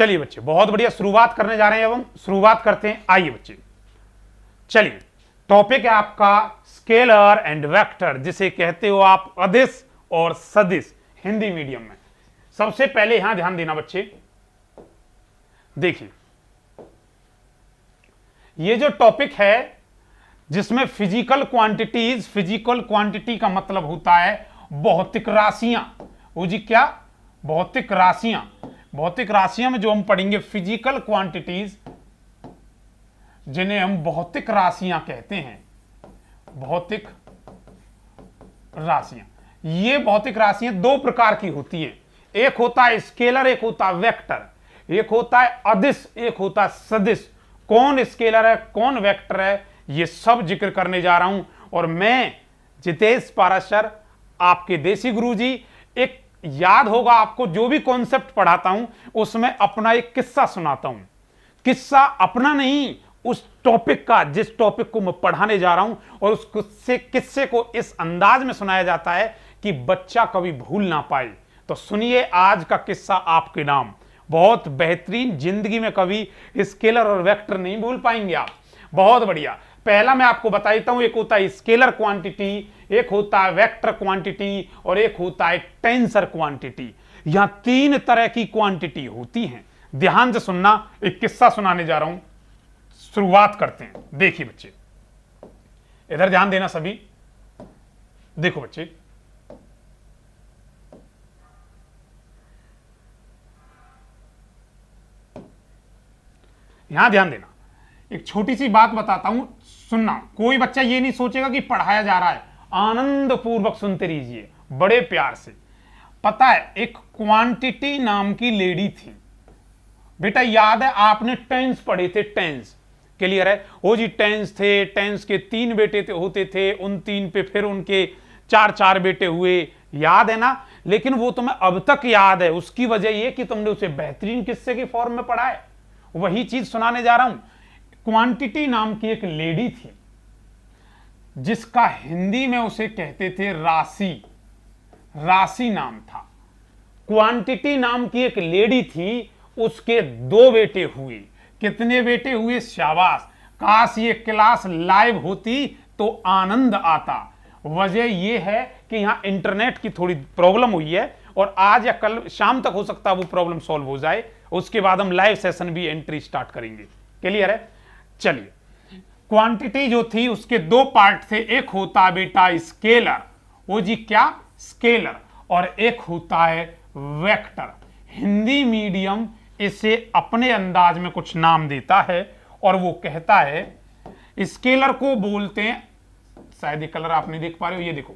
चलिए बच्चे, बहुत बढ़िया, शुरुआत करने जा रहे हैं। अब हम शुरुआत करते हैं। आइए बच्चे, चलिए, टॉपिक है आपका स्केलर एंड वेक्टर, जिसे कहते हो आप अदिश और सदिश हिंदी मीडियम में। सबसे पहले यहां ध्यान देना बच्चे, देखिए ये जो टॉपिक है जिसमें फिजिकल क्वांटिटीज, फिजिकल क्वांटिटी का मतलब होता है भौतिक राशियां। वो जी क्या? भौतिक राशियां। भौतिक राशियां में जो हम पढ़ेंगे फिजिकल क्वांटिटीज, जिन्हें हम भौतिक राशियां कहते हैं। भौतिक राशियां, ये भौतिक राशियां दो प्रकार की होती हैं। एक होता है स्केलर, एक होता है वेक्टर। एक होता है अदिश, एक होता है सदिश। कौन स्केलर है, कौन वेक्टर है, ये सब जिक्र करने जा रहा हूं। और मैं जितेश पाराशर, आपके देसी गुरुजी, एक याद होगा आपको, जो भी कॉन्सेप्ट पढ़ाता हूं उसमें अपना एक किस्सा सुनाता हूं। किस्सा अपना नहीं, उस टॉपिक का, जिस टॉपिक को मैं पढ़ाने जा रहा हूं, और उस किस्से को इस अंदाज में सुनाया जाता है कि बच्चा कभी भूल ना पाए। तो सुनिए आज का किस्सा आपके नाम। बहुत बेहतरीन, जिंदगी में कभी स्केलर और वेक्टर नहीं भूल पाएंगे आप। बहुत बढ़िया। पहला मैं आपको बता देता हूं, एक होता है स्केलर क्वांटिटी, एक होता है वेक्टर क्वांटिटी, और एक होता है टेंसर क्वांटिटी। यहां तीन तरह की क्वांटिटी होती हैं। ध्यान से सुनना, एक किस्सा सुनाने जा रहा हूं। शुरुआत करते हैं। देखिए बच्चे, इधर ध्यान देना सभी। देखो बच्चे, यहां ध्यान देना। एक छोटी सी बात बताता हूं, सुनना। कोई बच्चा ये नहीं सोचेगा कि पढ़ाया जा रहा है, आनंद पूर्वक सुनते रहिए, बड़े प्यार से। पता है, एक क्वांटिटी नाम की लेडी थी। बेटा याद है, आपने टेंस पढ़े थे, टेंस क्लियर है? ओ जी, टेंस थे, टेंस के तीन बेटे होते थे, उन तीन पे फिर उनके चार चार बेटे हुए, याद है ना? लेकिन वो तुम्हें अब तक याद है, उसकी वजह ये कि तुमने उसे बेहतरीन किस्से के फॉर्म में पढ़ा है। वही चीज सुनाने जा रहा हूं। क्वांटिटी नाम की एक लेडी थी, जिसका हिंदी में उसे कहते थे राशि। राशि नाम था। क्वांटिटी नाम की एक लेडी थी, उसके दो बेटे हुए। कितने बेटे हुए? शाबाश। काश ये क्लास लाइव होती तो आनंद आता। वजह यह है कि यहां इंटरनेट की थोड़ी प्रॉब्लम हुई है, और आज या कल शाम तक हो सकता है वो प्रॉब्लम सॉल्व हो जाए। उसके बाद हम लाइव सेशन भी एंट्री स्टार्ट करेंगे। क्लियर है? चलिए, क्वांटिटी जो थी उसके दो पार्ट थे। एक होता है बेटा स्केलर, वो जी क्या? स्केलर। और एक होता है वेक्टर। हिंदी मीडियम इसे अपने अंदाज में कुछ नाम देता है, और वो कहता है स्केलर को बोलते हैं, शायद ये कलर आप नहीं देख पा रहे हो, ये देखो,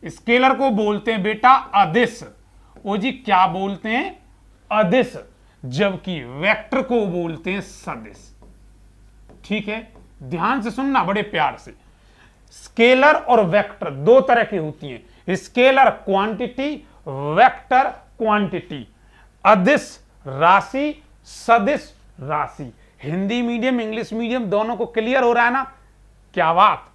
स्केलर को बोलते हैं बेटा अदिश। वो जी क्या बोलते हैं? अदिश। जबकि वेक्टर को बोलते हैं सदिश। ठीक है, ध्यान से सुनना बड़े प्यार से। स्केलर और वेक्टर दो तरह की होती हैं। Scalar quantity, vector quantity. अदिश राशि, सदिश राशि। हिंदी मीडियम, इंग्लिश मीडियम दोनों को क्लियर हो रहा है ना? क्या बात।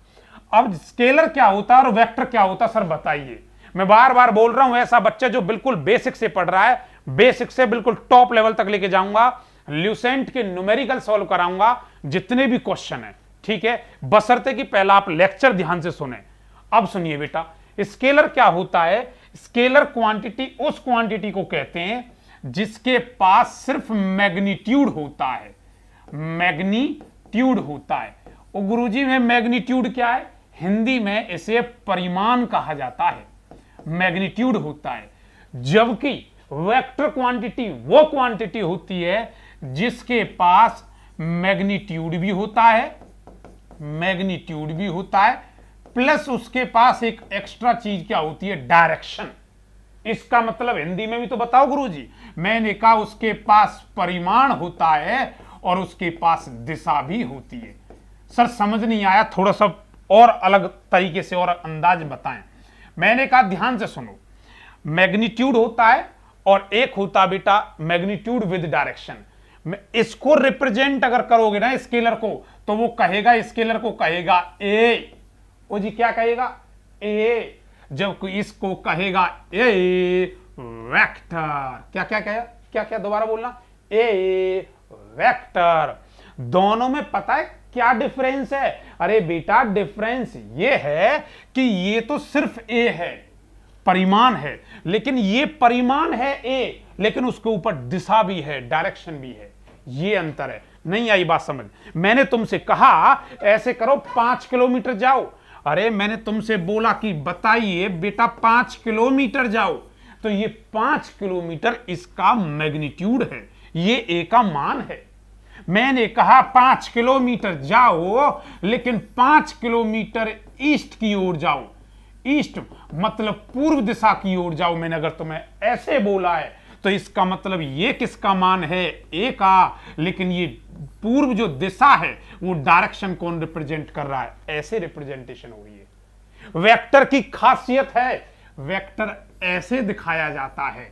अब स्केलर क्या होता है और वेक्टर क्या होता है, सर बताइए। मैं बार बार बोल रहा हूं, ऐसा बच्चा जो बिल्कुल बेसिक से पढ़ रहा है, बेसिक से बिल्कुल टॉप लेवल तक लेके जाऊंगा, ल्यूसेंट के न्यूमेरिकल सॉल्व कराऊंगा, जितने भी क्वेश्चन है। ठीक है, बशर्ते कि पहला आप लेक्चर ध्यान से सुने। अब सुनिए बेटा, स्केलर क्या होता है? स्केलर क्वांटिटी उस क्वांटिटी को कहते हैं जिसके पास सिर्फ मैग्नीट्यूड होता है। मैग्नीट्यूड होता है। वो गुरुजी में मैग्नीट्यूड क्या है? हिंदी में इसे परिमाण कहा जाता है। मैग्नीट्यूड होता है। जबकि वेक्टर क्वांटिटी वो क्वांटिटी होती है जिसके पास मैग्नीट्यूड भी होता है, मैग्नीट्यूड भी होता है, प्लस उसके पास एक एक्स्ट्रा चीज क्या होती है? डायरेक्शन। इसका मतलब हिंदी में भी तो बताओ गुरुजी। मैंने कहा उसके पास परिमाण होता है और उसके पास दिशा भी होती है। सर समझ नहीं आया, थोड़ा सा और अलग तरीके से और अंदाज बताएं। मैंने कहा ध्यान से सुनो, मैग्नीट्यूड होता है और एक होता बेटा मैग्नीट्यूड विद डायरेक्शन। इसको रिप्रेजेंट अगर करोगे ना स्केलर को, तो वो कहेगा, स्केलर को कहेगा ए। वो जी क्या कहेगा? ए। जब कोई इसको कहेगा ए वेक्टर। क्या क्या कहेगा? क्या क्या दोबारा बोलना? ए वेक्टर। दोनों में पता है क्या डिफरेंस है? अरे बेटा डिफरेंस ये है कि ये तो सिर्फ ए है, परिमाण है, लेकिन ये परिमाण है ए, लेकिन उसके ऊपर दिशा भी है, डायरेक्शन भी है। ये अंतर है। नहीं आई बात समझ? मैंने तुमसे कहा ऐसे करो 5 किलोमीटर जाओ, अरे मैंने तुमसे बोला कि बताइए बेटा 5 किलोमीटर जाओ, तो ये 5 किलोमीटर इसका मैग्नीट्यूड है, ये ए का मान है। मैंने कहा 5 किलोमीटर जाओ, लेकिन 5 किलोमीटर ईस्ट की ओर जाओ, ईस्ट मतलब पूर्व दिशा की ओर जाओ। मैंने अगर तुम्हें ऐसे बोला है तो इसका मतलब ये किसका मान है? ए का, लेकिन ये पूर्व जो दिशा है वो डायरेक्शन कौन रिप्रेजेंट कर रहा है? ऐसे रिप्रेजेंटेशन हो रही है। वेक्टर की खासियत है, वेक्टर ऐसे दिखाया जाता है।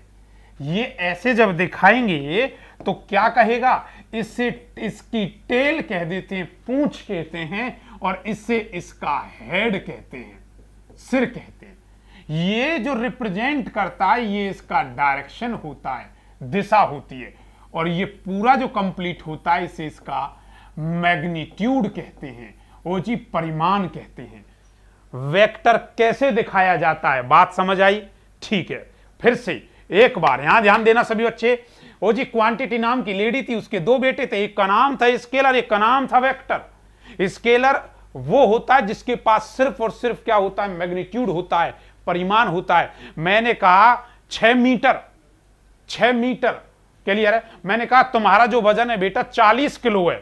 ये ऐसे जब दिखाएंगे तो क्या कहेगा? इससे इसकी टेल कह देते हैं, पूंछ कहते हैं, और इससे इसका हेड कहते हैं, सिर कहते हैं। ये जो रिप्रेजेंट करता है ये इसका डायरेक्शन होता है, दिशा होती है, और ये पूरा जो कंप्लीट होता है इसे इसका मैग्नीट्यूड कहते हैं, वो जी परिमाण कहते हैं। वेक्टर कैसे दिखाया जाता है? बात समझ आई? ठीक है, फिर से एक बार यहां ध्यान देना सभी बच्चे। वो जी क्वांटिटी नाम की लेडी थी, उसके दो बेटे थे, एक का नाम था स्केलर, एक का नाम था वेक्टर। स्केलर वो होता है जिसके पास सिर्फ और सिर्फ क्या होता है? मैग्नीट्यूड होता है, परिमाण होता है। मैंने कहा 6 मीटर, 6 मीटर क्लियर है। मैंने कहा तुम्हारा जो वजन है बेटा 40 किलो है,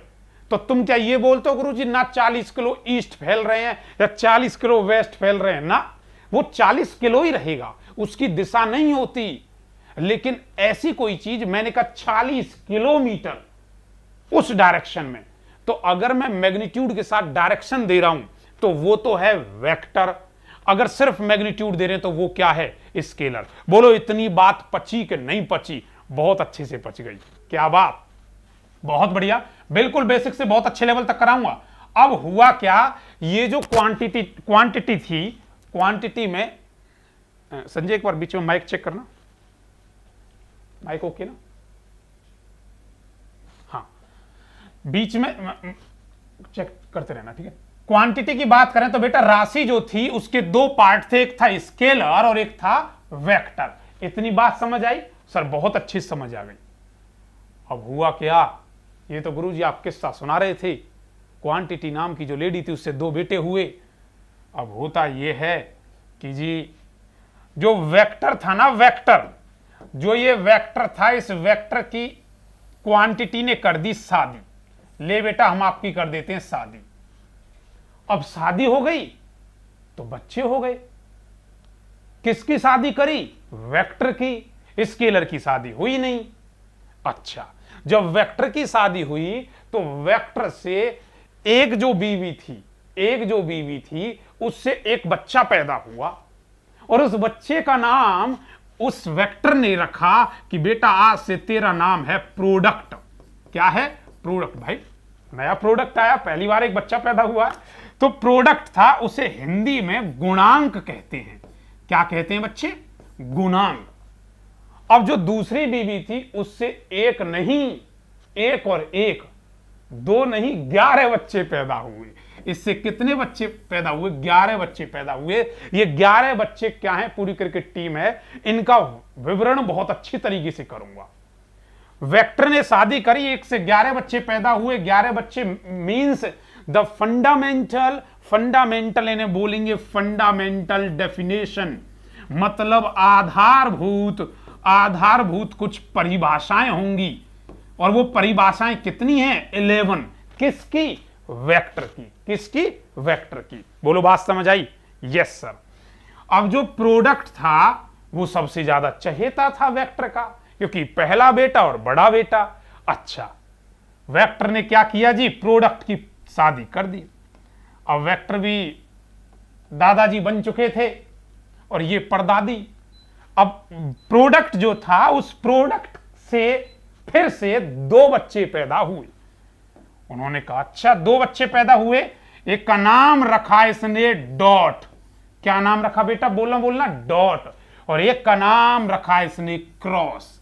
तो तुम क्या ये बोलते हो गुरुजी ना 40 किलो ईस्ट फैल रहे हैं या 40 किलो वेस्ट फैल रहे हैं? ना, वो 40 किलो ही रहेगा, उसकी दिशा नहीं होती। लेकिन ऐसी कोई चीज, मैंने कहा 40 किलोमीटर उस डायरेक्शन में, तो अगर मैं मैग्नीट्यूड के साथ डायरेक्शन दे रहा हूं तो वो तो है वेक्टर। अगर सिर्फ मैग्नीट्यूड दे रहे हैं तो वो क्या है? स्केलर। बोलो इतनी बात पची कि नहीं पची? बहुत अच्छे से पच गई। क्या बात, बहुत बढ़िया। बिल्कुल बेसिक से बहुत अच्छे लेवल तक कराऊंगा। अब हुआ क्या, ये जो क्वांटिटी थी, क्वांटिटी में संजय एक बार बीच में माइक चेक करना, माइक ओके ना? हाँ, बीच में चेक करते रहना, ठीक है। क्वांटिटी की बात करें तो बेटा राशि जो थी उसके दो पार्ट थे, एक था स्केलर और एक था वेक्टर। इतनी बात समझ आई? सर बहुत अच्छी समझ आ गई। अब हुआ क्या, ये तो गुरुजी आप किस्सा सुना रहे थे, क्वांटिटी नाम की जो लेडी थी उससे दो बेटे हुए। अब होता ये है कि जी जो वेक्टर था ना, वेक्टर, जो ये वेक्टर था, इस वेक्टर की क्वांटिटी ने कर दी शादी। ले बेटा हम आपकी कर देते हैं शादी। अब शादी हो गई तो बच्चे हो गए। किसकी शादी करी? वेक्टर की। स्केलर की शादी हुई नहीं। अच्छा, जब वेक्टर की शादी हुई तो वेक्टर से एक जो बीवी थी उससे एक बच्चा पैदा हुआ, और उस बच्चे का नाम उस वेक्टर ने रखा कि बेटा आज से तेरा नाम है प्रोडक्ट। क्या है? प्रोडक्ट। भाई नया प्रोडक्ट आया, पहली बार एक बच्चा पैदा हुआ, तो प्रोडक्ट था, उसे हिंदी में गुणांक कहते हैं। क्या कहते हैं बच्चे? गुणांक। अब जो दूसरी बीवी थी उससे एक नहीं, एक और एक, दो नहीं 11 बच्चे पैदा हुए। इससे कितने बच्चे पैदा हुए? 11 बच्चे पैदा हुए। ये 11 बच्चे क्या हैं? पूरी क्रिकेट टीम है, इनका विवरण बहुत अच्छी तरीके से करूंगा। वेक्टर ने शादी करी, 1 से 11 बच्चे पैदा हुए। 11 बच्चे मींस द फंडामेंटल इन्हें बोलेंगे फंडामेंटल डेफिनेशन, मतलब आधारभूत कुछ परिभाषाएं होंगी, और वो परिभाषाएं कितनी हैं? 11। किसकी? वेक्टर की। किसकी? वेक्टर की। बोलो बात समझ आई? Yes sir. अब जो प्रोडक्ट था वो सबसे ज्यादा चहेता था वेक्टर का, क्योंकि पहला बेटा और बड़ा बेटा। अच्छा, वेक्टर ने क्या किया जी? प्रोडक्ट की शादी कर दी। अब वेक्टर भी दादाजी बन चुके थे और ये परदादी। अब प्रोडक्ट जो था, उस प्रोडक्ट से फिर से 2 बच्चे पैदा हुए। उन्होंने कहा अच्छा 2 बच्चे पैदा हुए, एक का नाम रखा इसने डॉट। क्या नाम रखा बेटा? बोलना डॉट। और एक का नाम रखा इसने क्रॉस।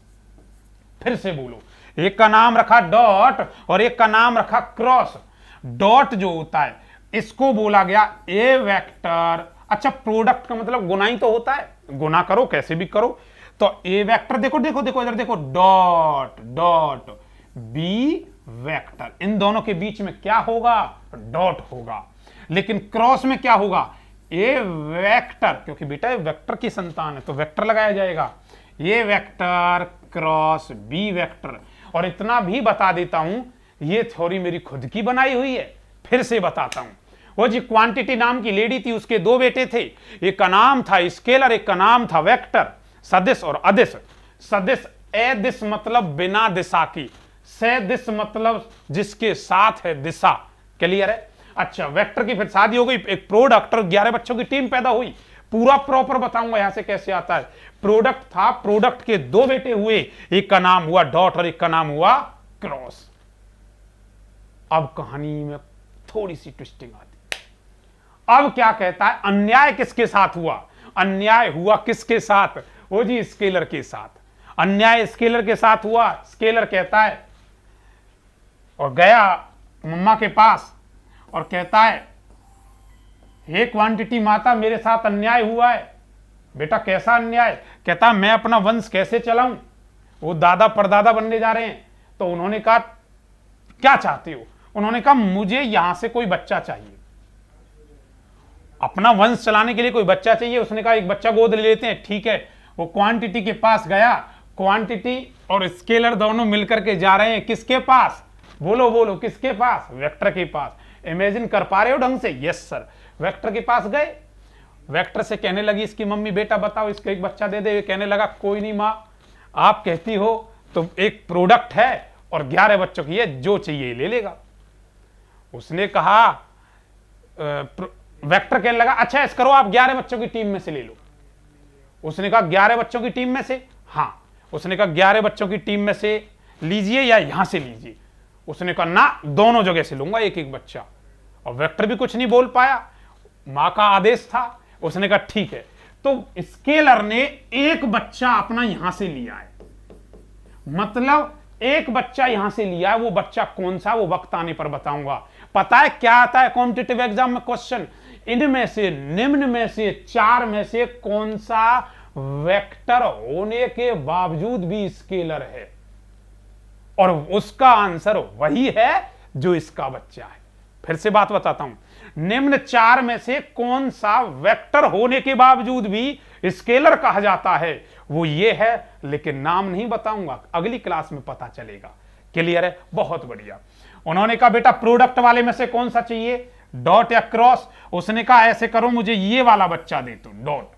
फिर से बोलो, एक का नाम रखा डॉट और एक का नाम रखा क्रॉस। डॉट जो होता है इसको बोला गया ए वेक्टर। अच्छा, प्रोडक्ट का मतलब गुना ही तो होता है, गुना करो कैसे भी करो। तो ए वेक्टर, देखो देखो देखो इधर देखो, डॉट डॉट बी वेक्टर, इन दोनों के बीच में क्या होगा, डॉट होगा। लेकिन क्रॉस में क्या होगा, ए वेक्टर, क्योंकि बेटा ये वेक्टर की संतान है तो वेक्टर लगाया जाएगा, ए वेक्टर क्रॉस बी वेक्टर। और इतना भी बता देता हूं, ये थ्योरी मेरी खुद की बनाई हुई है, फिर से बताता हूं। वो जी क्वांटिटी नाम की लेडी थी, उसके दो बेटे थे, एक का नाम था स्केलर, एक का नाम था वेक्टर, सदिश और अदिश। सदिश अदिश मतलब बिना दिशा की, सदिश मतलब जिसके साथ है दिशा। क्लियर है? अच्छा, वेक्टर की फिर शादी हो गई, एक प्रोडक्ट और 11 बच्चों की टीम पैदा हुई। पूरा प्रॉपर बताऊंगा यहां से कैसे आता है। प्रोडक्ट था, प्रोडक्ट के दो बेटे हुए, एक का नाम हुआ डॉट और एक का नाम हुआ क्रॉस। अब कहानी में थोड़ी सी ट्विस्टिंग आती है। अब क्या कहता है, अन्याय किसके साथ हुआ, अन्याय हुआ किसके साथ, वो जी स्केलर के साथ। अन्याय स्केलर के साथ हुआ। स्केलर कहता है और गया मम्मा के पास और कहता है, हे क्वांटिटी माता, मेरे साथ अन्याय हुआ है। बेटा कैसा अन्याय? कहता है मैं अपना वंश कैसे चलाऊं, वो दादा परदादा बनने जा रहे हैं। तो उन्होंने कहा क्या चाहते हो? उन्होंने कहा मुझे यहां से कोई बच्चा चाहिए, अपना वंश चलाने के लिए कोई बच्चा चाहिए। उसने कहा एक बच्चा गोद ले लेते हैं। ठीक है, वो क्वांटिटी के पास गया। क्वांटिटी और स्केलर दोनों मिलकर के जा रहे हैं किसके पास, बोलो बोलो किसके पास, वेक्टर के पास। इमेजिन कर पा रहे हो ढंग से? Yes sir. वेक्टर के पास गए, वेक्टर से कहने लगी इसकी मम्मी, बेटा बताओ इसको एक बच्चा दे दे। कहने लगा कोई नहीं माँ, आप कहती हो तो एक प्रोडक्ट है और 11 बच्चों की है, जो चाहिए ले लेगा। उसने कहा, वेक्टर कहने लगा अच्छा ऐसा करो आप 11 बच्चों की टीम में से ले लो। उसने कहा 11 बच्चों की टीम में से? हाँ। उसने कहा 11 बच्चों की टीम में से लीजिए या यहां से लीजिए। उसने कहा ना, दोनों जगह से लूंगा एक एक बच्चा। और वेक्टर भी कुछ नहीं बोल पाया, मां का आदेश था। उसने कहा ठीक है। तो स्केलर ने एक बच्चा अपना यहां से लिया है, मतलब एक बच्चा यहां से लिया है। वो बच्चा कौन सा, वो वक्त आने पर बताऊंगा। पता है क्या आता है कॉम्पिटिटिव एग्जाम में क्वेश्चन, इनमें से, निम्न में से, चार में से कौन सा वेक्टर होने के बावजूद भी स्केलर है? और उसका आंसर वही है जो इसका बच्चा है। फिर से बात बताता हूं, निम्न चार में से कौन सा वेक्टर होने के बावजूद भी स्केलर कहा जाता है? वो ये है, लेकिन नाम नहीं बताऊंगा, अगली क्लास में पता चलेगा। क्लियर है? बहुत बढ़िया। उन्होंने कहा बेटा प्रोडक्ट वाले में से कौन सा चाहिए, डॉट या क्रॉस? उसने कहा ऐसे करो, मुझे ये वाला बच्चा दे दो, डॉट।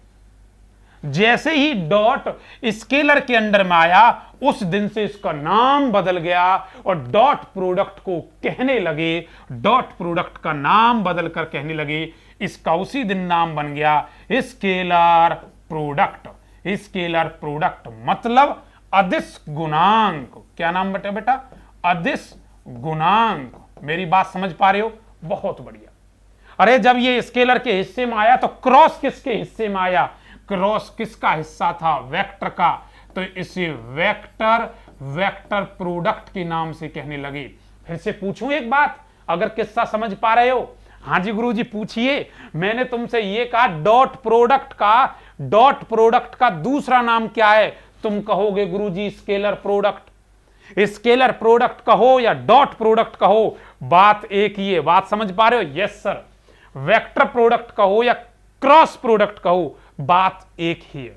जैसे ही डॉट स्केलर के अंडर में आया, उस दिन से इसका नाम बदल गया और डॉट प्रोडक्ट को कहने लगे, डॉट प्रोडक्ट का नाम बदल कर कहने लगे। इसका उसी दिन नाम बन गया स्केलर प्रोडक्ट। स्केलर प्रोडक्ट मतलब अदिश गुणांक। क्या नाम बेटा? बेटा अदिश गुणांक। मेरी बात समझ पा रहे हो? बहुत बढ़िया। अरे जब ये स्केलर के हिस्से में आया तो क्रॉस किसके हिस्से में आया? क्रॉस किसका हिस्सा था? वेक्टर का। तो इसे वेक्टर वेक्टर प्रोडक्ट के नाम से कहने लगे। फिर से पूछूं एक बात, अगर किस्सा समझ पा रहे हो? हाँ जी गुरुजी पूछिए। मैंने तुमसे ये कहा डॉट प्रोडक्ट का दूसरा नाम क्या है? तुम कहोगे गुरुजी स्केलर प्रोडक्ट। स्केलर प्रोडक्ट कहो या डॉट प्रोडक्ट कहो, बात एक ही है। बात समझ पा रहे हो? Yes sir. वेक्टर प्रोडक्ट कहो या क्रॉस प्रोडक्ट कहो, बात एक ही है।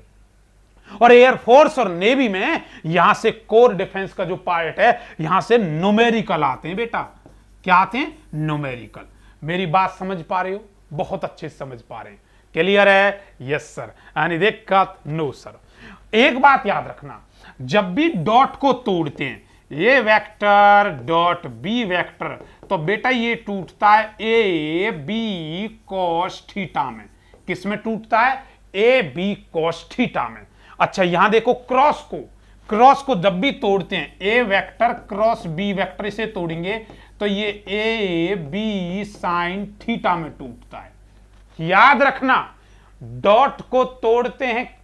और एयरफोर्स और नेवी में यहां से कोर डिफेंस का जो पार्ट है, यहां से न्यूमेरिकल आते हैं बेटा। क्या आते हैं? न्यूमेरिकल। मेरी बात समझ पा रहे हो? बहुत अच्छे से समझ पा रहे हैं। क्लियर है? Yes sir. यानी दिक्कत? No sir. एक बात याद रखना, जब भी डॉट को तोड़ते हैं, ये वेक्टर डॉट बी वेक्टर, तो बेटा ये टूटता है ए बी कॉस थीटा में। किस में टूटता है? ए बी कॉस थीटा में। अच्छा यहां देखो क्रॉस को जब भी तोड़ते हैं, ए वेक्टर क्रॉस बी वेक्टर, इसे तोड़ेंगे तो ये ए बी साइन थीटा में टूटता है। याद रखना, डॉट को तोड़ते हैं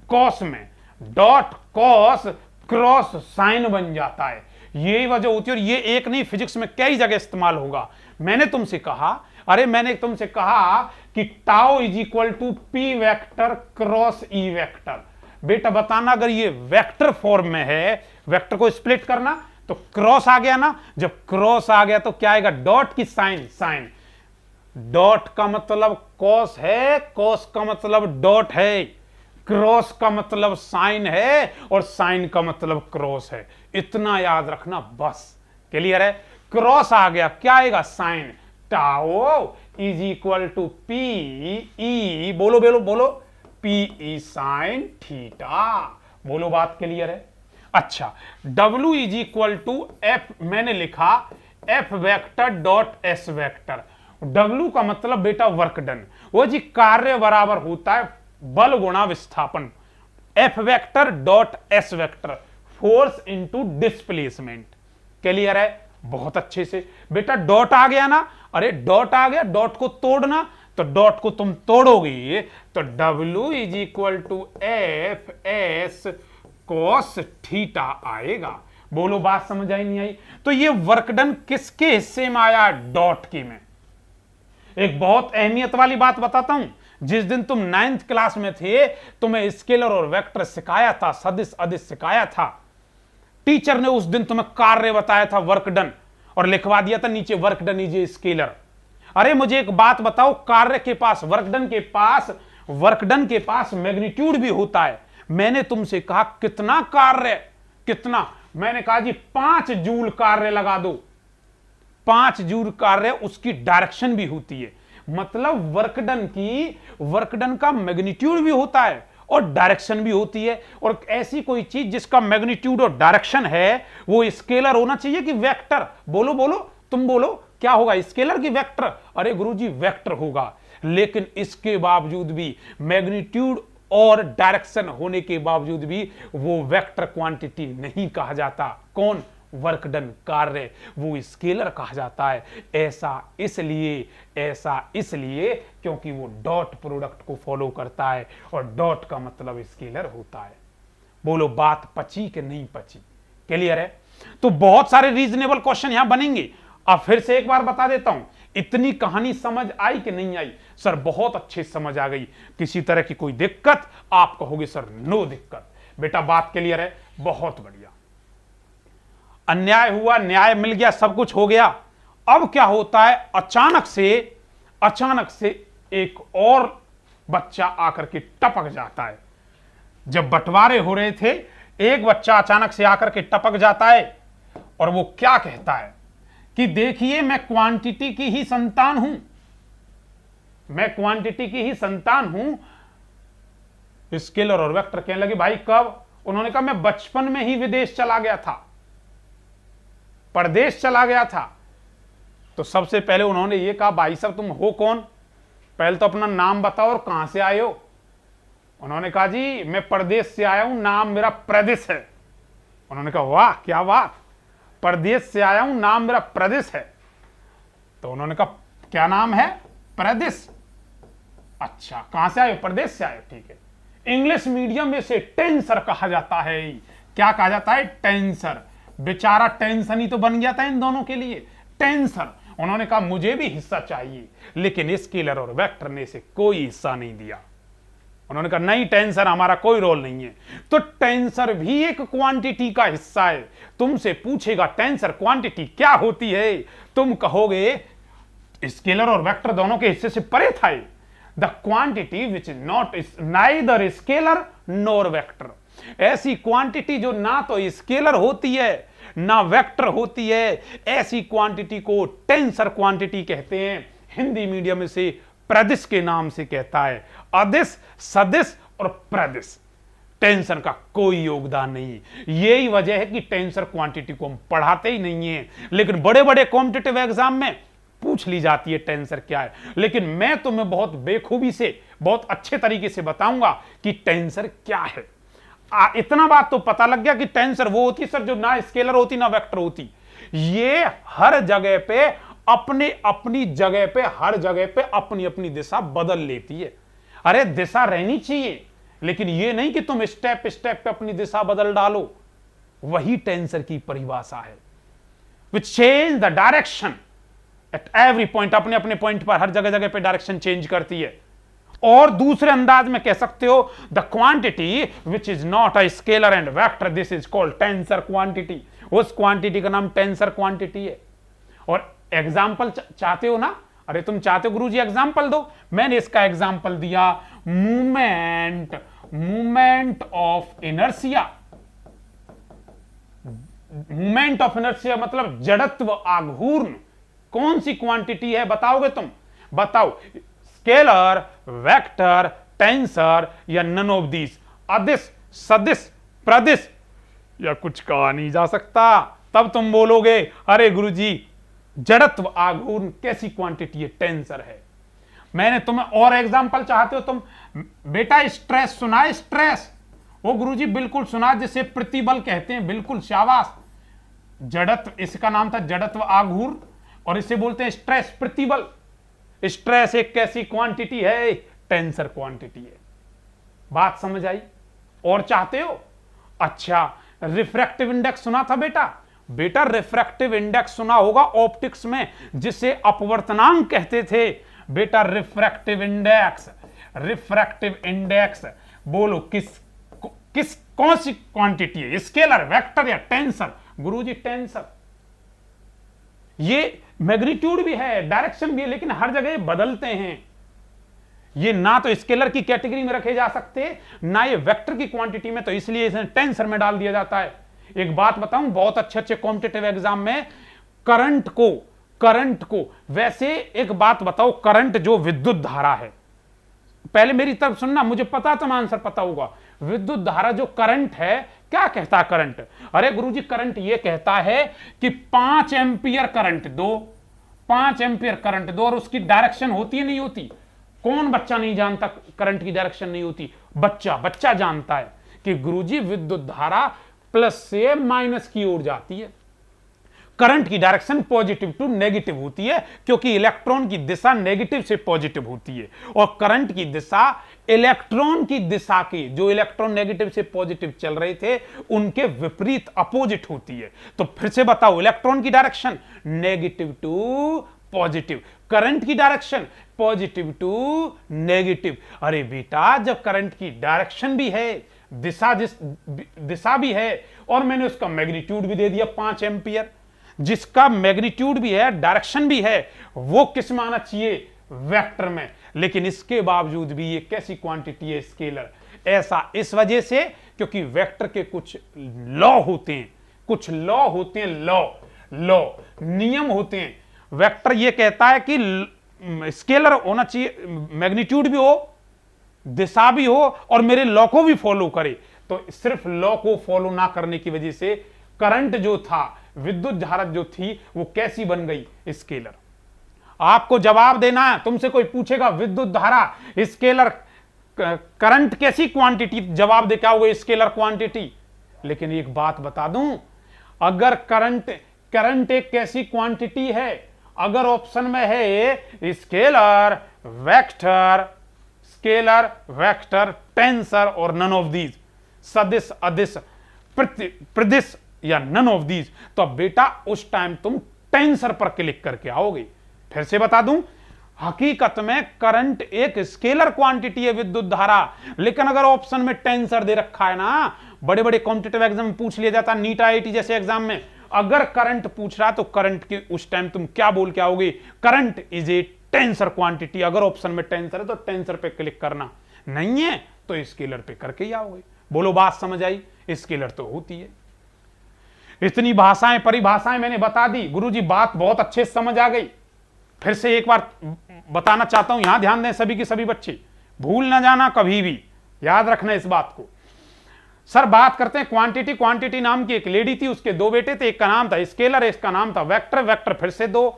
कॉस में, डॉट कॉस क्रॉस साइन बन जाता है। यही वजह होती है, और ये एक नहीं, फिजिक्स में कई जगह इस्तेमाल होगा। मैंने तुमसे कहा कि tau is equal to P vector cross E vector. बेटा बताना, अगर ये वेक्टर फॉर्म में है, वेक्टर को स्प्लिट करना, तो क्रॉस आ गया ना, जब क्रॉस आ गया तो क्या आएगा, डॉट की साइन। डॉट का मतलब कॉस है, कॉस का मतलब डॉट है, क्रॉस का मतलब साइन है, और साइन का मतलब क्रॉस है। इतना याद रखना बस। क्लियर है? क्रॉस आ गया, क्या आएगा, sine. Tau is equal to P E, बोलो पी ई साइन थीटा। बोलो, बात क्लियर है? अच्छा, W is equal to F, मैंने लिखा F vector dot S vector. W का मतलब बेटा वर्क डन, वो जी कार्य बराबर होता है बल गुणा विस्थापन। F vector dot S vector, force into displacement. Clear है? बहुत अच्छे से। बेटा डॉट आ गया ना, अरे डॉट आ गया, डॉट को तोड़ना, तो डॉट को तुम तोड़ोगे तो W is equal to F S cos theta आएगा। बोलो, बात समझ आई नहीं आई? तो ये वर्क डन किसके हिस्से में आया, डॉट के में। एक बहुत अहमियत वाली बात बताता हूं, जिस दिन तुम 9th क्लास में थे, तुम्हें स्केलर और वेक्टर सिखाया था, सदिश अदिश सिखाया था। टीचर ने उस दिन तुम्हें कार्य बताया था वर्क डन, और लिखवा दिया था नीचे work done is a scalar. अरे मुझे एक बात बताओ, कार्य के पास, वर्क डन के पास मैग्नीट्यूड भी होता है। मैंने तुमसे कहा कितना कार्य, कितना, मैंने कहा जी 5 जूल कार्य लगा दो। 5 जूल कार्य, उसकी डायरेक्शन भी होती है। मतलब वर्क डन का मैग्नीट्यूड भी होता है और डायरेक्शन भी होती है। और ऐसी कोई चीज जिसका मैग्नीट्यूड और डायरेक्शन है, वो स्केलर होना चाहिए कि वेक्टर? बोलो, तुम बोलो, क्या होगा, स्केलर की वेक्टर? अरे गुरुजी वेक्टर होगा, लेकिन इसके बावजूद भी, मैग्नीट्यूड और डायरेक्शन होने के बावजूद भी, वो वेक्टर क्वांटिटी नहीं कहा जाता। कौन? वर्क डन, कार्य, वो स्केलर कहा जाता है। ऐसा इसलिए क्योंकि वो डॉट प्रोडक्ट को फॉलो करता है, और डॉट का मतलब स्केलर होता है। बोलो, बात पची कि नहीं पची? क्लियर है? तो बहुत सारे रीजनेबल क्वेश्चन यहां बनेंगे। अब फिर से एक बार बता देता हूं, इतनी कहानी समझ आई कि नहीं आई? सर बहुत अच्छी समझ आ गई। किसी तरह की कोई दिक्कत? आप कहोगे सर नो दिक्कत। बेटा बात क्लियर है? बहुत बढ़िया। अन्याय हुआ, न्याय मिल गया, सब कुछ हो गया। अब क्या होता है, अचानक से एक और बच्चा आकर के टपक जाता है। जब बंटवारे हो रहे थे, एक बच्चा अचानक से आकर के टपक जाता है, और वो क्या कहता है कि देखिए मैं क्वांटिटी की ही संतान हूं। स्केलर और वेक्टर कहने लगे भाई कब? उन्होंने कहा मैं बचपन में ही विदेश चला गया था, परदेश चला गया था। तो सबसे पहले उन्होंने ये कहा भाई साहब तुम हो कौन, पहले तो अपना नाम बताओ और कहां से आए हो। उन्होंने कहा जी मैं परदेश से आया हूं, नाम मेरा प्रदेश है। उन्होंने कहा वाह क्या बात, परदेश से आया हूं, नाम मेरा प्रदेश है। तो उन्होंने कहा क्या नाम है? प्रदेश। अच्छा कहां से आए हो? प्रदेश से आए हो, ठीक है। इंग्लिश मीडियम में से टेंसर कहा जाता है। क्या कहा जाता है? टेंसर। बेचारा टेंशन ही तो बन गया था इन दोनों के लिए, टेंसर। उन्होंने कहा मुझे भी हिस्सा चाहिए, लेकिन स्केलर और वेक्टर ने इसे कोई हिस्सा नहीं दिया। उन्होंने कहा नहीं टेंसर हमारा कोई रोल नहीं है। तो टेंसर भी एक क्वांटिटी का हिस्सा है। तुमसे पूछेगा टेंसर क्वांटिटी क्या होती है, तुम कहोगे स्केलर और वेक्टर दोनों के हिस्से से परे था। The quantity which is not neither scalar nor vector, ऐसी क्वांटिटी जो ना तो स्केलर होती है ना वेक्टर होती है, ऐसी क्वांटिटी को टेंसर क्वांटिटी कहते हैं। हिंदी मीडियम से प्रदिश के नाम से कहता है। अदिश, सदिश और प्रदिश, टेंसर का कोई योगदान नहीं। यही वजह है कि टेंसर क्वांटिटी को हम पढ़ाते ही नहीं है, लेकिन बड़े बड़े कॉम्पिटिटिव एग्जाम में पूछ ली जाती है टेंसर क्या है। लेकिन मैं तुम्हें बहुत बेखूबी से, बहुत अच्छे तरीके से बताऊंगा कि टेंसर क्या है। इतना बात तो पता लग गया कि टेंसर वो होती सर जो ना स्केलर होती ना वेक्टर होती। ये हर जगह पे अपनी जगह पे, हर जगह पे अपनी अपनी दिशा बदल लेती है। अरे दिशा रहनी चाहिए, लेकिन ये नहीं कि तुम स्टेप स्टेप पे अपनी दिशा बदल डालो। वही टेंसर की परिभाषा है, which change the direction at every point, अपने अपने पॉइंट पर हर जगह जगह पे डायरेक्शन चेंज करती है। और दूसरे अंदाज में कह सकते हो the quantity which is not a scalar and vector, this is called tensor quantity. उस क्वांटिटी का नाम टेंसर क्वांटिटी है। और एग्जाम्पल चाहते हो ना, अरे तुम चाहते हो गुरुजी एग्जाम्पल दो, मैंने इसका एग्जाम्पल दिया movement of inertia. Movement of inertia मतलब जड़त्व आघूर्ण। कौन सी क्वांटिटी है बताओगे तुम? बताओ, स्केलर, वेक्टर, टेंसर या नन ऑफ दीज? अदिश, सदिश, प्रदिश या कुछ कहा नहीं जा सकता। तब तुम बोलोगे अरे गुरुजी जड़त्व आघूर्ण कैसी क्वांटिटी है? टेंसर है। मैंने तुम्हें और एग्जांपल चाहते हो तुम? बेटा स्ट्रेस सुना है? स्ट्रेस, वो गुरुजी बिल्कुल सुना, जिसे प्रतिबल कहते हैं। बिल्कुल शाबाश। जड़त्व, इसका नाम था जड़त्व आघूर्ण, और इसे बोलते हैं स्ट्रेस, प्रतिबल। स्ट्रेस एक कैसी क्वांटिटी है? टेंसर क्वांटिटी है। बात समझ आई? और चाहते हो? अच्छा, रिफ्रैक्टिव इंडेक्स सुना था बेटा? बेटा रिफ्रैक्टिव इंडेक्स सुना होगा ऑप्टिक्स में, जिसे अपवर्तनांक कहते थे। बेटा रिफ्रैक्टिव इंडेक्स, रिफ्रैक्टिव इंडेक्स बोलो किस कौन सी क्वांटिटी है? स्केलर, वेक्टर या टेंसर? गुरुजी टेंसर। ये मैग्नीट्यूड भी है, डायरेक्शन भी है, लेकिन हर जगह बदलते हैं। ये ना तो स्केलर की कैटेगरी में रखे जा सकते, ना ये वेक्टर की क्वांटिटी में, तो इसलिए इसे टेंसर में डाल दिया जाता है। एक बात बताऊं, बहुत अच्छे कॉम्पिटिटिव एग्जाम में करंट को वैसे एक बात बताओ, करंट जो विद्युत धारा है, पहले मेरी तरफ सुनना, मुझे पता तुम आंसर पता होगा। विद्युत धारा जो करंट है, क्या कहता है करंट? अरे गुरुजी करंट ये कहता है कि 5 एम्पियर करंट दो, 5 एम्पियर करंट दो, और उसकी डायरेक्शन होती है नहीं होती? कौन बच्चा नहीं जानता करंट की डायरेक्शन नहीं होती? बच्चा जानता है कि गुरुजी विद्युत धारा प्लस से माइनस की ओर जाती है। करंट की डायरेक्शन पॉजिटिव टू नेगेटिव होती है, क्योंकि इलेक्ट्रॉन की दिशा नेगेटिव से पॉजिटिव होती है, और करंट की दिशा इलेक्ट्रॉन की दिशा के, जो इलेक्ट्रॉन नेगेटिव से पॉजिटिव चल रहे थे, उनके विपरीत अपोजिट होती है। तो फिर से बताओ, इलेक्ट्रॉन की direction negative to positive, current की डायरेक्शन पॉजिटिव टू नेगेटिव। अरे बेटा, जब करंट की डायरेक्शन भी है, दिशा भी है, और मैंने उसका मैग्नीट्यूड भी दे दिया 5 एम्पियर, जिसका मैग्नीट्यूड भी है, डायरेक्शन भी है, वो किस में आना चाहिए? वेक्टर में। लेकिन इसके बावजूद भी ये कैसी क्वांटिटी है? स्केलर। ऐसा इस वजह से क्योंकि वेक्टर के कुछ लॉ होते हैं, लॉ नियम होते हैं। वेक्टर ये कहता है कि स्केलर होना चाहिए, मैग्नीट्यूड भी हो, दिशा भी हो, और मेरे लॉ को भी फॉलो करे। तो सिर्फ लॉ को फॉलो ना करने की वजह से करंट जो था, विद्युत धारा जो थी, वो कैसी बन गई? स्केलर। आपको जवाब देना है, तुमसे कोई पूछेगा विद्युत धारा, स्केलर, करंट कैसी क्वांटिटी? जवाब दे क्या होगा? Scalar quantity. लेकिन एक बात बता दूं, अगर करंट एक कैसी क्वांटिटी है, अगर ऑप्शन में है स्केलर, वेक्टर, टेंसर और नन ऑफ दीज, सदिश, अदिश, प्रदिश या नन ऑफ दीज, तो बेटा उस टाइम तुम टेंसर पर क्लिक करके आओगे। फिर से बता दूं, हकीकत में करंट एक स्केलर क्वांटिटी है, विद्युत धारा, लेकिन अगर ऑप्शन में टेंसर दे रखा है ना, बड़े बड़े कॉम्पिटिटिव एग्जाम में पूछ लिया जाता, नीट आईआईटी जैसे एग्जाम में अगर करंट पूछ रहा, तो करंट के उस टाइम तुम क्या बोल के आओगे? Current is a tensor quantity. अगर ऑप्शन में टेंसर है तो टेंसर पे क्लिक करना, नहीं है तो स्केलर पे करके ही आओगे। बोलो बात समझ आई? स्केलर तो होती है। इतनी भाषाएं, परिभाषाएं मैंने बता दी। गुरुजी बात बहुत अच्छे से समझ आ गई। फिर से एक बार बताना चाहता हूं, यहां ध्यान दें सभी के सभी बच्चे, भूल ना जाना कभी भी, याद रखना इस बात को। सर बात करते हैं क्वांटिटी नाम की एक लेडी थी, उसके 2 बेटे थे, एक का नाम था स्केलर, एक का नाम था वेक्टर फिर से 2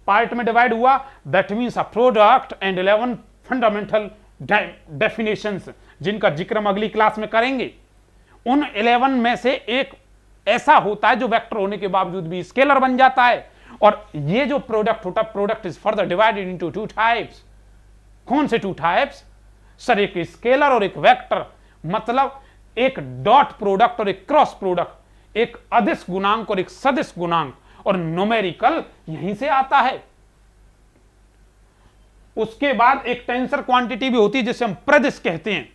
पार्ट में डिवाइड हुआ, that means a product and 11 fundamental definitions, जिनका जिक्र हम अगली क्लास में करेंगे। उन 11 में से एक ऐसा होता है जो वेक्टर होने के बावजूद भी स्केलर बन जाता है, और ये जो प्रोडक्ट होता है, product is further divided into 2 types. कौन से 2 टाइप्स? सर एक स्केलर और एक वेक्टर, मतलब एक डॉट प्रोडक्ट और एक क्रॉस प्रोडक्ट। एक अदिश गुणांक और एक सदिश गुणांक, और न्यूमेरिकल यहीं से आता है। उसके बाद एक टेंसर क्वांटिटी भी होती है जिसे हम प्रदिश कहते हैं।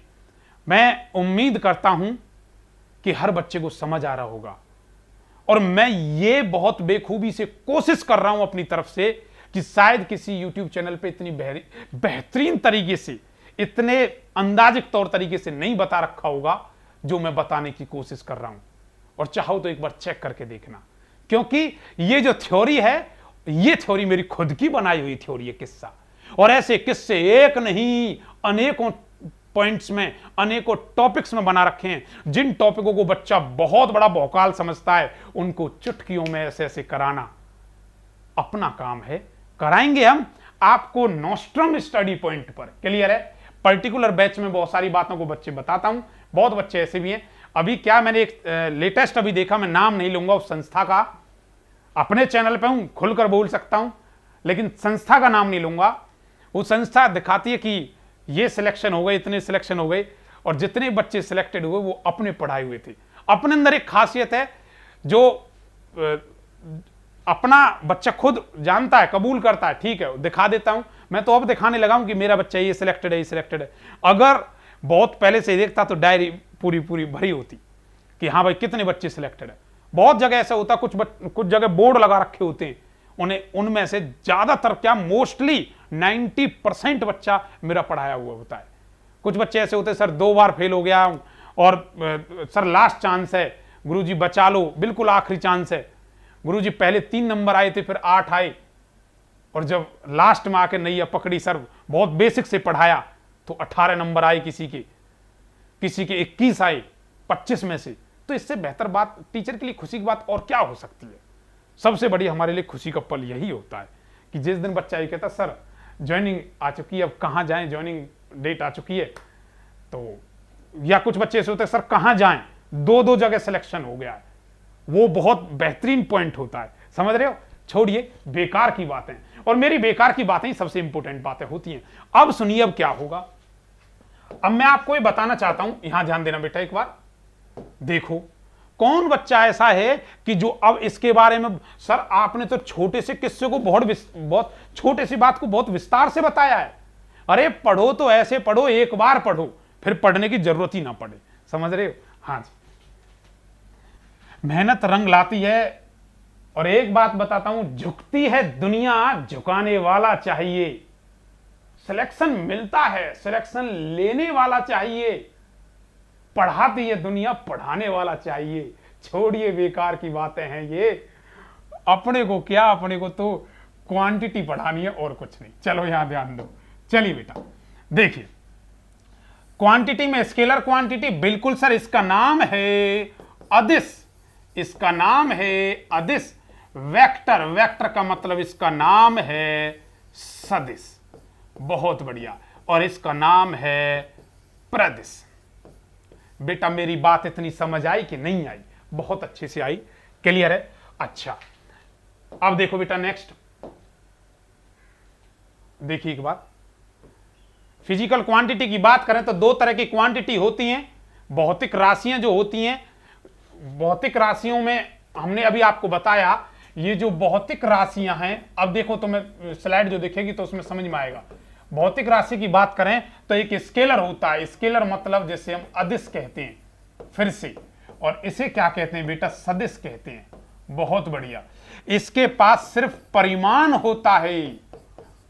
मैं उम्मीद करता हूं कि हर बच्चे को समझ आ रहा होगा, और मैं ये बहुत बेखूबी से कोशिश कर रहा हूं अपनी तरफ से कि शायद किसी YouTube चैनल पे इतनी बेहतरीन तरीके से, इतने अंदाजिक तौर तरीके से नहीं बता रखा होगा जो मैं बताने की कोशिश कर रहा हूं। और चाहो तो एक बार चेक करके देखना, क्योंकि ये जो थ्योरी है, ये थ्योरी मेरी खुद की बनाई हुई थ्योरी है, किस्सा। और ऐसे किस्से एक नहीं, अनेकों पॉइंट्स में, अनेकों टॉपिक्स में बना रखे हैं। जिन टॉपिकों को बच्चा बहुत बड़ा भौकाल समझता है, उनको चुटकियों में ऐसे ऐसे कराना अपना काम है। कराएंगे हम आपको नोस्ट्रम स्टडी पॉइंट पर। क्लियर है? पर्टिकुलर बैच में बहुत सारी बातों को बच्चे बताता हूं, बहुत बच्चे ऐसे भी हैं। अभी क्या, मैंने एक लेटेस्ट अभी देखा, मैं नाम नहीं लूंगा उस संस्था का, अपने चैनल पे हूं, खुलकर बोल सकता हूं, लेकिन संस्था का नाम नहीं लूंगा। वो संस्था दिखाती है कि ये सिलेक्शन हो गए, इतने सिलेक्शन हो गए, और जितने बच्चे सिलेक्टेड हुए वो अपने पढ़ाए हुए थे। अपने अंदर एक खासियत है जो अपना बच्चा खुद जानता है, कबूल करता है, ठीक है दिखा देता हूं। मैं तो अब दिखाने लगा हूं कि मेरा बच्चा ये सिलेक्टेड है, ये सिलेक्टेड है। अगर बहुत पहले से देखता तो डायरी पूरी पूरी भरी होती कि हाँ भाई कितने बच्चे सिलेक्टेड है। बहुत जगह ऐसा होता, कुछ जगह बोर्ड लगा रखे होते हैं, उनमें से ज्यादातर क्या, मोस्टली 90% बच्चा मेरा पढ़ाया हुआ होता है। कुछ बच्चे ऐसे होते हैं, सर 2 बार फेल हो गया हूं, और सर लास्ट चांस है गुरुजी, बचा लो, बिल्कुल आखिरी चांस है गुरुजी। पहले 3 नंबर आए थे, फिर 8 आए, और जब लास्ट में आके नैया पकड़ी, सर बहुत बेसिक से पढ़ाया तो 18 नंबर आए, किसी के 21 आए 25 में से। तो इससे बेहतर बात, टीचर के लिए खुशी की बात और क्या हो सकती है? सबसे बड़ी हमारे लिए खुशी का पल यही होता है कि जिस दिन बच्चा ये कहता, सर ज्वाइनिंग आ चुकी है, अब कहाँ जाएं, ज्वाइनिंग डेट आ चुकी है। तो या कुछ बच्चे ऐसे होते हैं, सर कहाँ जाएं, 2 जगह सिलेक्शन हो गया है। वो बहुत बेहतरीन पॉइंट होता है, समझ रहे हो? छोड़िए बेकार की बातें, और मेरी बेकार की बातें ही सबसे इंपॉर्टेंट बातें होती हैं। अब सुनिए, अब क्या होगा। अब मैं आपको ये बताना चाहता हूं, यहां ध्यान देना बेटा, एक बार देखो कौन बच्चा ऐसा है कि जो अब इसके बारे में, सर आपने तो छोटे से किस्से को बहुत छोटे सी बात को बहुत विस्तार से बताया है। अरे पढ़ो तो ऐसे पढ़ो, एक बार पढ़ो, फिर पढ़ने की जरूरत ही ना पड़े। समझ रहे हो? हाँ जी, मेहनत रंग लाती है। और एक बात बताता हूं, झुकती है दुनिया, झुकाने वाला चाहिए। सिलेक्शन मिलता है, सिलेक्शन लेने वाला चाहिए। पढ़ाती है दुनिया, पढ़ाने वाला चाहिए। छोड़िए बेकार की बातें हैं ये। अपने को क्या, अपने को तो क्वांटिटी पढ़ानी है और कुछ नहीं। चलो यहां ध्यान दो। चलिए बेटा देखिए, क्वांटिटी में स्केलर क्वांटिटी, बिल्कुल सर, इसका नाम है अदिश, इसका नाम है अदिश। वेक्टर, वेक्टर का मतलब इसका नाम है सदिश। बहुत बढ़िया। और इसका नाम है प्रदिश। बेटा मेरी बात इतनी समझ आई कि नहीं आई? बहुत अच्छे से आई। क्लियर है? अच्छा, अब देखो बेटा नेक्स्ट देखिए एक बात। फिजिकल क्वांटिटी की बात करें तो 2 तरह की क्वांटिटी होती हैं। भौतिक राशियां जो होती हैं, भौतिक राशियों में हमने अभी आपको बताया, ये जो भौतिक राशियां हैं, अब देखो तो मैं स्लाइड जो देखेगी तो उसमें समझ में आएगा। भौतिक राशि की बात करें तो एक स्केलर होता है। स्केलर मतलब जैसे हम अदिश कहते हैं फिर से, और इसे क्या कहते हैं बेटा? सदिश कहते हैं। बहुत बढ़िया। इसके पास सिर्फ परिमाण होता है,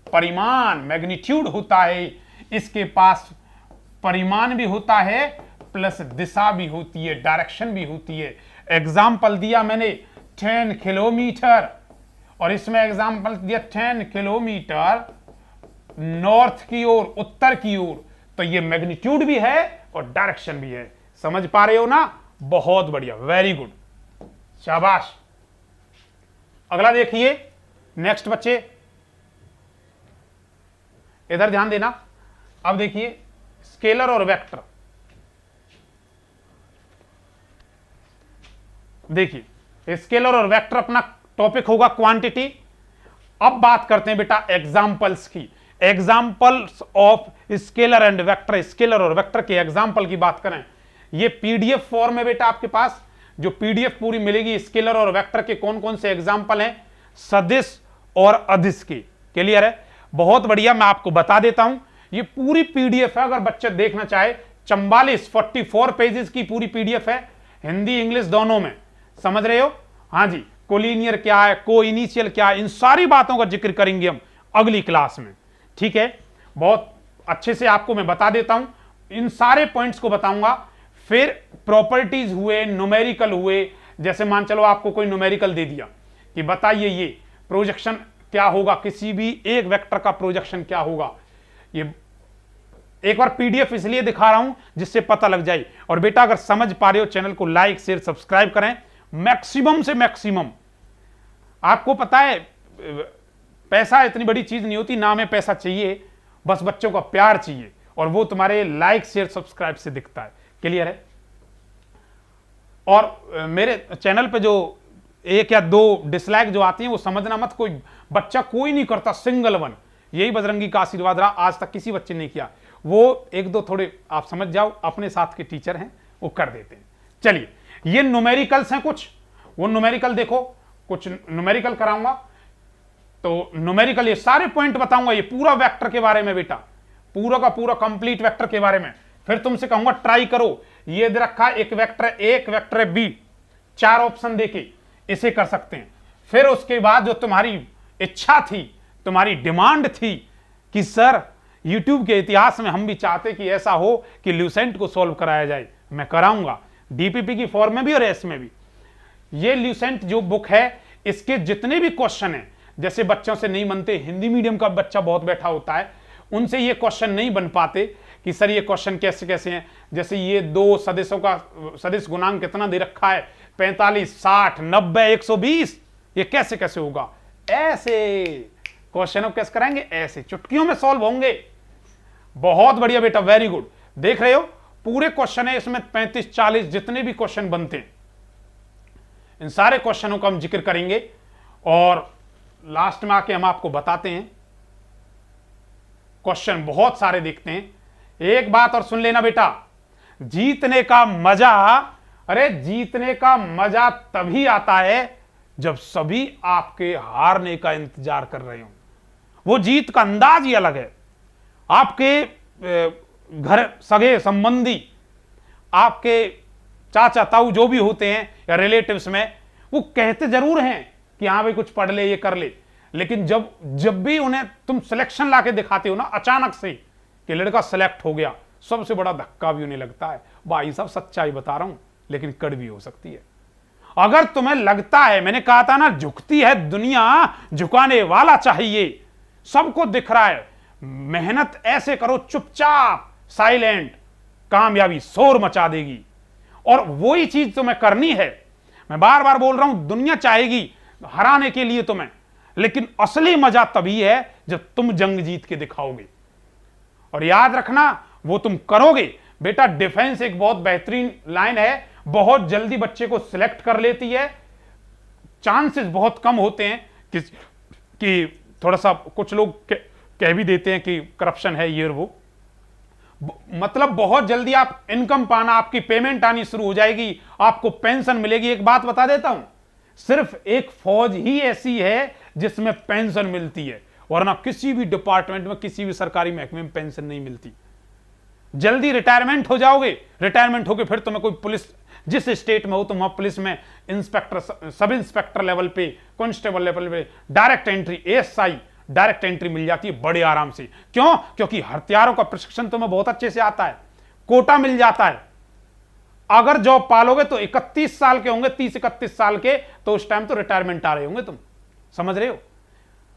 परिमाण, मैग्नीट्यूड होता है। इसके पास परिमाण भी होता है प्लस दिशा भी होती है, डायरेक्शन भी होती है। एग्जाम्पल दिया मैंने 10 किलोमीटर, और इसमें एग्जाम्पल दिया 10 किलोमीटर नॉर्थ की ओर, उत्तर की ओर। तो ये मैग्नीट्यूड भी है और डायरेक्शन भी है। समझ पा रहे हो ना? बहुत बढ़िया, वेरी गुड, शाबाश। अगला देखिए नेक्स्ट बच्चे, इधर ध्यान देना। अब देखिए स्केलर और वेक्टर। देखिए स्केलर और वेक्टर अपना टॉपिक होगा क्वांटिटी। अब बात करते हैं बेटा एग्जाम्पल्स की। Examples of scalar and vector. Scalar और वेक्टर के एग्जाम्पल की बात करें, ये पीडीएफ फॉर्म है बेटा आपके पास, जो पीडीएफ पूरी मिलेगी स्केलर और वेक्टर के कौन कौन से एग्जाम्पल हैं, सदिश और अदिश के। क्लियर है? बहुत बढ़िया, मैं आपको बता देता हूं, ये पूरी पीडीएफ है, अगर बच्चे देखना चाहे 44 पेजेस की पूरी पीडीएफ है, हिंदी इंग्लिश दोनों में। समझ रहे हो? हाँ जी, कोलिनियर क्या है, को इनिशियल क्या है, इन सारी बातों का जिक्र करेंगे हम अगली क्लास में। ठीक है, बहुत अच्छे से आपको मैं बता देता हूं, इन सारे पॉइंट्स को बताऊंगा। फिर प्रॉपर्टीज हुए, न्यूमेरिकल हुए, जैसे मान चलो आपको कोई न्यूमेरिकल दे दिया कि बताइए ये प्रोजेक्शन क्या होगा, किसी भी एक वेक्टर का प्रोजेक्शन क्या होगा। ये एक बार पीडीएफ इसलिए दिखा रहा हूं जिससे पता लग जाए। और बेटा अगर समझ पा रहे हो, चैनल को लाइक शेयर सब्सक्राइब करें, मैक्सिमम से मैक्सिमम। आपको पता है पैसा इतनी बड़ी चीज नहीं होती, ना हमें पैसा चाहिए, बस बच्चों का प्यार चाहिए, और वो तुम्हारे लाइक शेयर सब्सक्राइब से दिखता है। क्लियर है? और मेरे चैनल पे जो 1 या 2 डिसलाइक जो आती हैं वो समझना मत, कोई बच्चा कोई नहीं करता, सिंगल वन, यही बजरंगी का आशीर्वाद रहा, आज तक किसी बच्चे ने नहीं किया। वो 1-2 थोड़े आप समझ जाओ, अपने साथ के टीचर हैं वो कर देते हैं। चलिए, ये न्यूमेरिकल्स हैं कुछ, वो न्यूमेरिकल देखो, कुछ न्यूमेरिकल कराऊंगा, तो न्यूमेरिकल ये सारे पॉइंट बताऊंगा, ये पूरा वेक्टर के बारे में बेटा, पूरा का पूरा कंप्लीट वेक्टर के बारे में। फिर तुमसे कहूंगा ट्राई करो, ये दे रखा एक वेक्टर बी, 4 ऑप्शन देके इसे कर सकते हैं। फिर उसके बाद जो तुम्हारी इच्छा थी, तुम्हारी डिमांड थी कि सर YouTube के इतिहास में हम भी चाहते कि ऐसा हो कि ल्यूसेंट को सॉल्व कराया जाए, मैं कराऊंगा डीपीपी की फॉर्म में भी और एस में भी। ये ल्यूसेंट जो बुक है, इसके जितने भी क्वेश्चन हैं, जैसे बच्चों से नहीं बनते, हिंदी मीडियम का बच्चा बहुत बैठा होता है, उनसे ये क्वेश्चन नहीं बन पाते कि सर ये क्वेश्चन कैसे कैसे हैं। जैसे ये 2 सदिशों का सदिश गुणांक कितना दे रखा है, 45, 60, 90, 120, ये कैसे कैसे होगा। ऐसे क्वेश्चन कैसे कराएंगे, ऐसे चुटकियों में सॉल्व होंगे। बहुत बढ़िया बेटा, वेरी गुड। देख रहे हो पूरे क्वेश्चन है इसमें, 35-40 जितने भी क्वेश्चन बनते हैं, इन सारे क्वेश्चनों का हम जिक्र करेंगे और लास्ट में आके हम आपको बताते हैं। क्वेश्चन बहुत सारे देखते हैं। एक बात और सुन लेना बेटा, जीतने का मजा, अरे जीतने का मजा तभी आता है जब सभी आपके हारने का इंतजार कर रहे हो। वो जीत का अंदाज ही अलग है। आपके घर सगे संबंधी, आपके चाचा ताऊ जो भी होते हैं या रिलेटिव्स में, वो कहते जरूर हैं कि हाँ भाई कुछ पढ़ ले, ये कर ले, लेकिन जब भी उन्हें तुम सिलेक्शन लाके दिखाते हो ना अचानक से कि लड़का सिलेक्ट हो गया, सबसे बड़ा धक्का भी उन्हें लगता है। भाई साहब सच्चाई बता रहा हूं, लेकिन कड़वी हो सकती है। अगर तुम्हें लगता है, मैंने कहा था ना, झुकती है दुनिया, झुकाने वाला चाहिए। सबको दिख रहा है, मेहनत ऐसे करो चुपचाप, साइलेंट, कामयाबी शोर मचा देगी। और वही चीज तुम्हें करनी है। मैं बार बार बोल रहा हूं, दुनिया चाहेगी हराने के लिए तुम्हें, लेकिन असली मजा तभी है जब तुम जंग जीत के दिखाओगे। और याद रखना, वो तुम करोगे बेटा। डिफेंस एक बहुत बेहतरीन लाइन है, बहुत जल्दी बच्चे को सिलेक्ट कर लेती है। चांसेस बहुत कम होते हैं कि थोड़ा सा कुछ लोग कह भी देते हैं कि करप्शन है ये और वो, मतलब बहुत जल्दी आप इनकम पाना, आपकी पेमेंट आनी शुरू हो जाएगी, आपको पेंशन मिलेगी। एक बात बता देता हूं, सिर्फ एक फौज ही ऐसी है जिसमें पेंशन मिलती है, वरना किसी भी डिपार्टमेंट में, किसी भी सरकारी महकमे में पेंशन नहीं मिलती। जल्दी रिटायरमेंट हो जाओगे, रिटायरमेंट होके फिर तुम्हें कोई पुलिस, जिस स्टेट में हो तुम, वहां पुलिस में इंस्पेक्टर, सब इंस्पेक्टर लेवल पे, कांस्टेबल लेवल पे direct entry, ASI direct entry मिल जाती है बड़े आराम से। क्यों? क्योंकि हथियारों का प्रशिक्षण तुम्हें बहुत अच्छे से आता है, कोटा मिल जाता है। अगर जॉब पालोगे तो 31 साल के होंगे, 30-31 साल के, तो उस टाइम तो रिटायरमेंट आ रहे होंगे तुम। समझ रहे हो?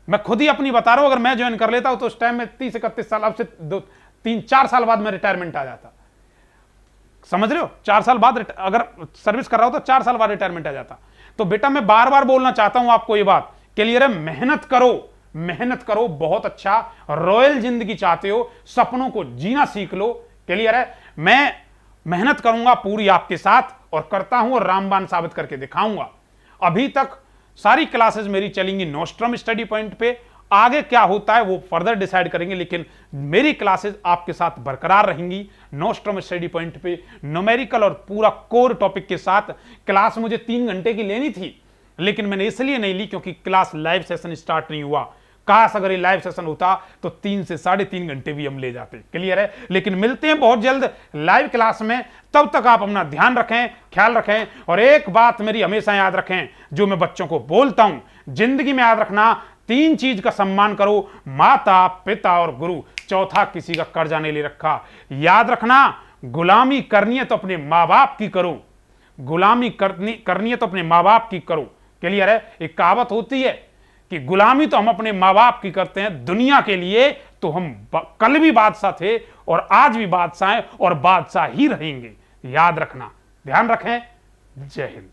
मैं खुद ही अपनी बता रहा हूं, अगर मैं ज्वाइन कर लेता हूं तो उस टाइम में 30-31 साल, अब से 3-4 साल बाद में रिटायरमेंट आ जाता। समझ रहे हो? 4 साल बाद अगर सर्विस कर रहा हो तो 4 साल बाद रिटायरमेंट आ जाता। तो बेटा मैं बार बार बोलना चाहता हूं आपको, ये बात क्लियर है? मेहनत करो, मेहनत करो, बहुत अच्छा रॉयल जिंदगी चाहते हो, सपनों को जीना सीख लो। क्लियर है? मैं मेहनत करूंगा पूरी आपके साथ, और करता हूं, और रामबाण साबित करके दिखाऊंगा। अभी तक सारी क्लासेस मेरी चलेंगी नोस्ट्रम स्टडी पॉइंट पे। आगे क्या होता है वो फर्दर डिसाइड करेंगे, लेकिन मेरी क्लासेस आपके साथ बरकरार रहेंगी। नोस्ट्रम स्टडी पॉइंट पे न्यूमेरिकल और पूरा कोर टॉपिक के साथ क्लास मुझे 3 घंटे की लेनी थी, लेकिन मैंने इसलिए नहीं ली क्योंकि क्लास लाइव सेशन स्टार्ट नहीं हुआ। काश अगर ये लाइव सेशन होता तो 3 से 3.5 घंटे भी हम ले जाते। क्लियर है? लेकिन मिलते हैं बहुत जल्द लाइव क्लास में। तब तक आप अपना ध्यान रखें, ख्याल रखें, और एक बात मेरी हमेशा याद रखें जो मैं बच्चों को बोलता हूं, जिंदगी में याद रखना 3 चीज का सम्मान करो, माता, पिता और गुरु। चौथा किसी का कर्जा नहीं ले रखा। याद रखना, गुलामी करनी है तो अपने माँ बाप की करो, गुलामी करनी है तो अपने माँ बाप की करो। क्लियर है? एक कहावत होती है कि गुलामी तो हम अपने माँ बाप की करते हैं, दुनिया के लिए तो हम कल भी बादशाह थे और आज भी बादशाह हैं और बादशाह ही रहेंगे। याद रखना, ध्यान रखें। जय हिंद।